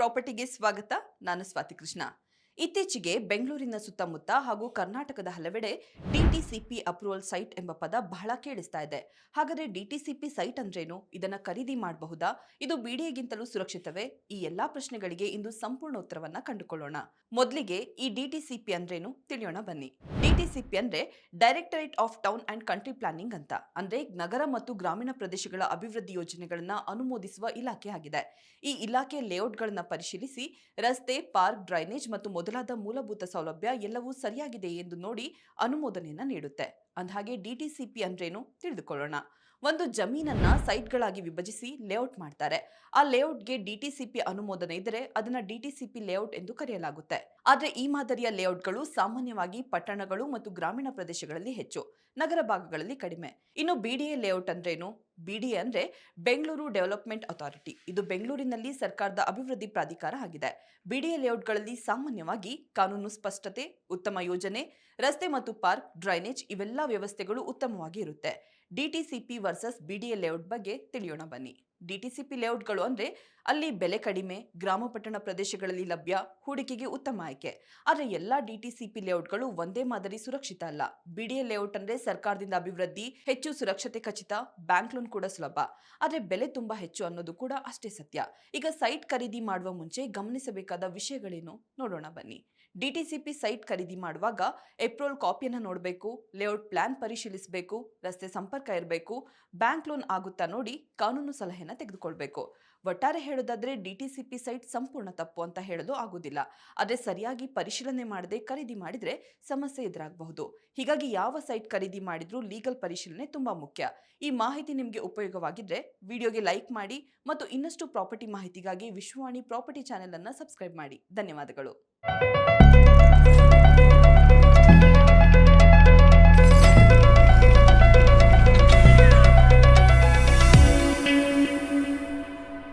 ಪ್ರಾಪರ್ಟಿಗೆ ಸ್ವಾಗತ. ನಾನು ಸ್ವಾತಿ ಕೃಷ್ಣ. ಇತ್ತೀಚೆಗೆ ಬೆಂಗಳೂರಿನ ಸುತ್ತಮುತ್ತ ಹಾಗೂ ಕರ್ನಾಟಕದ ಹಲವೆಡೆ ಡಿಟಿಸಿಪಿ ಅಪ್ರೂವಲ್ ಸೈಟ್ ಎಂಬ ಪದ ಬಹಳ ಕೇಳಿಸ್ತಾ ಇದೆ. ಹಾಗಾದ್ರೆ ಡಿಟಿಸಿಪಿ ಸೈಟ್ ಅಂದ್ರೇನು? ಇದನ್ನ ಖರೀದಿ ಮಾಡಬಹುದಾ? ಇದು ಬಿಡಿಎಗಿಂತಲೂ ಸುರಕ್ಷಿತವೇ? ಈ ಎಲ್ಲಾ ಪ್ರಶ್ನೆಗಳಿಗೆ ಇಂದು ಸಂಪೂರ್ಣ ಉತ್ತರವನ್ನ ಕಂಡುಕೊಳ್ಳೋಣ. ಮೊದಲಿಗೆ ಈ ಡಿಟಿಸಿಪಿ ಅಂದ್ರೇನು ತಿಳಿಯೋಣ ಬನ್ನಿ. ಡಿಟಿಸಿಪಿ ಅಂದ್ರೆ directorate of town and country planning ಅಂತ. ಅಂದ್ರೆ ನಗರ ಮತ್ತು ಗ್ರಾಮೀಣ ಪ್ರದೇಶಗಳ ಅಭಿವೃದ್ಧಿ ಯೋಜನೆಗಳನ್ನ ಅನುಮೋದಿಸುವ ಇಲಾಖೆ ಆಗಿದೆ. ಈ ಇಲಾಖೆ ಲೇಔಟ್ಗಳನ್ನ ಪರಿಶೀಲಿಸಿ ರಸ್ತೆ, ಪಾರ್ಕ್, ಡ್ರೈನೇಜ್ ಮತ್ತು ಮೊದಲಾದ ಮೂಲಭೂತ ಸೌಲಭ್ಯ ಎಲ್ಲವೂ ಸರಿಯಾಗಿದೆ ಎಂದು ನೋಡಿ ಅನುಮೋದನೆಯನ್ನ ನೀಡುತ್ತೆ. ಅಂದಹಾಗೆ ಡಿಟಿಸಿಪಿ ಅಂದ್ರೇನು ತಿಳಿದುಕೊಳ್ಳೋಣ. ಒಂದು ಜಮೀನನ್ನ ಸೈಟ್ಗಳಾಗಿ ವಿಭಜಿಸಿ ಲೇಔಟ್ ಮಾಡ್ತಾರೆ. ಆ ಲೇಔಟ್ಗೆ ಡಿಟಿಸಿಪಿ ಅನುಮೋದನೆ ಇದ್ದರೆ ಅದನ್ನ ಡಿಟಿಸಿಪಿ ಲೇಔಟ್ ಎಂದು ಕರೆಯಲಾಗುತ್ತೆ. ಆದ್ರೆ ಈ ಮಾದರಿಯ ಲೇಔಟ್ಗಳು ಸಾಮಾನ್ಯವಾಗಿ ಪಟ್ಟಣಗಳು ಮತ್ತು ಗ್ರಾಮೀಣ ಪ್ರದೇಶಗಳಲ್ಲಿ ಹೆಚ್ಚು, ನಗರ ಭಾಗಗಳಲ್ಲಿ ಕಡಿಮೆ. ಇನ್ನು ಬಿಡಿಎ ಲೇಔಟ್ ಅಂದ್ರೇನು? ಬಿಡಿಎ ಅಂದ್ರೆ ಬೆಂಗಳೂರು ಡೆವಲಪ್ಮೆಂಟ್ ಅಥಾರಿಟಿ. ಇದು ಬೆಂಗಳೂರಿನಲ್ಲಿ ಸರ್ಕಾರದ ಅಭಿವೃದ್ಧಿ ಪ್ರಾಧಿಕಾರ ಆಗಿದೆ. ಬಿಡಿಎ ಲೇಔಟ್ಗಳಲ್ಲಿ ಸಾಮಾನ್ಯವಾಗಿ ಕಾನೂನು ಸ್ಪಷ್ಟತೆ, ಉತ್ತಮ ಯೋಜನೆ, ರಸ್ತೆ ಮತ್ತು ಪಾರ್ಕ್, ಡ್ರೈನೇಜ್ ಇವೆಲ್ಲ ವ್ಯವಸ್ಥೆಗಳು ಉತ್ತಮವಾಗಿ ಇರುತ್ತೆ. ಡಿಟಿಸಿಪಿ ವರ್ಸಸ್ ಬಿಡಿಎ ಲೇಔಟ್ ಬಗ್ಗೆ ತಿಳಿಯೋಣ ಬನ್ನಿ. ಡಿಟಿಸಿಪಿ ಲೇಔಟ್ಗಳು ಅಂದ್ರೆ ಅಲ್ಲಿ ಬೆಲೆ ಕಡಿಮೆ, ಗ್ರಾಮ ಪಟ್ಟಣ ಪ್ರದೇಶಗಳಲ್ಲಿ ಲಭ್ಯ, ಹೂಡಿಕೆಗೆ ಉತ್ತಮ ಆಯ್ಕೆ. ಆದರೆ ಎಲ್ಲಾ ಡಿಟಿಸಿಪಿ ಲೇಔಟ್ಗಳು ಒಂದೇ ಮಾದರಿ ಸುರಕ್ಷಿತ ಅಲ್ಲ. ಬಿಡಿಎ ಲೇಔಟ್ ಅಂದ್ರೆ ಸರ್ಕಾರದಿಂದ ಅಭಿವೃದ್ಧಿ, ಹೆಚ್ಚು ಸುರಕ್ಷತೆ ಖಚಿತ, ಬ್ಯಾಂಕ್ ಲೋನ್ ಕೂಡ ಸುಲಭ. ಆದ್ರೆ ಬೆಲೆ ತುಂಬಾ ಹೆಚ್ಚು ಅನ್ನೋದು ಕೂಡ ಅಷ್ಟೇ ಸತ್ಯ. ಈಗ ಸೈಟ್ ಖರೀದಿ ಮಾಡುವ ಮುಂಚೆ ಗಮನಿಸಬೇಕಾದ ವಿಷಯಗಳೇನು ನೋಡೋಣ ಬನ್ನಿ. ಡಿಟಿಸಿಪಿ ಸೈಟ್ ಖರೀದಿ ಮಾಡುವಾಗ ಅಪ್ರೂವಲ್ ಕಾಪಿಯನ್ನು ನೋಡಬೇಕು, ಲೇಔಟ್ ಪ್ಲಾನ್ ಪರಿಶೀಲಿಸಬೇಕು, ರಸ್ತೆ ಸಂಪರ್ಕ ಇರಬೇಕು, ಬ್ಯಾಂಕ್ ಲೋನ್ ಆಗುತ್ತಾ ನೋಡಿ ಕಾನೂನು ಸಲಹೆನ ತೆಗೆದುಕೊಳ್ಬೇಕು. ಒಟ್ಟಾರೆ ಹೇಳೋದಾದ್ರೆ ಡಿಟಿಸಿಪಿ ಸೈಟ್ ಸಂಪೂರ್ಣ ತಪ್ಪು ಅಂತ ಹೇಳಲು ಆಗುದಿಲ್ಲ. ಆದರೆ ಸರಿಯಾಗಿ ಪರಿಶೀಲನೆ ಮಾಡದೆ ಖರೀದಿ ಮಾಡಿದ್ರೆ ಸಮಸ್ಯೆ ಎದುರಾಗಬಹುದು. ಹೀಗಾಗಿ ಯಾವ ಸೈಟ್ ಖರೀದಿ ಮಾಡಿದ್ರೂ ಲೀಗಲ್ ಪರಿಶೀಲನೆ ತುಂಬಾ ಮುಖ್ಯ. ಈ ಮಾಹಿತಿ ನಿಮಗೆ ಉಪಯೋಗವಾಗಿದ್ರೆ ವಿಡಿಯೋಗೆ ಲೈಕ್ ಮಾಡಿ ಮತ್ತು ಇನ್ನಷ್ಟು ಪ್ರಾಪರ್ಟಿ ಮಾಹಿತಿಗಾಗಿ ವಿಶ್ವವಾಣಿ ಪ್ರಾಪರ್ಟಿ ಚಾನೆಲ್ ಅನ್ನು ಸಬ್ಸ್ಕ್ರೈಬ್ ಮಾಡಿ. ಧನ್ಯವಾದಗಳು.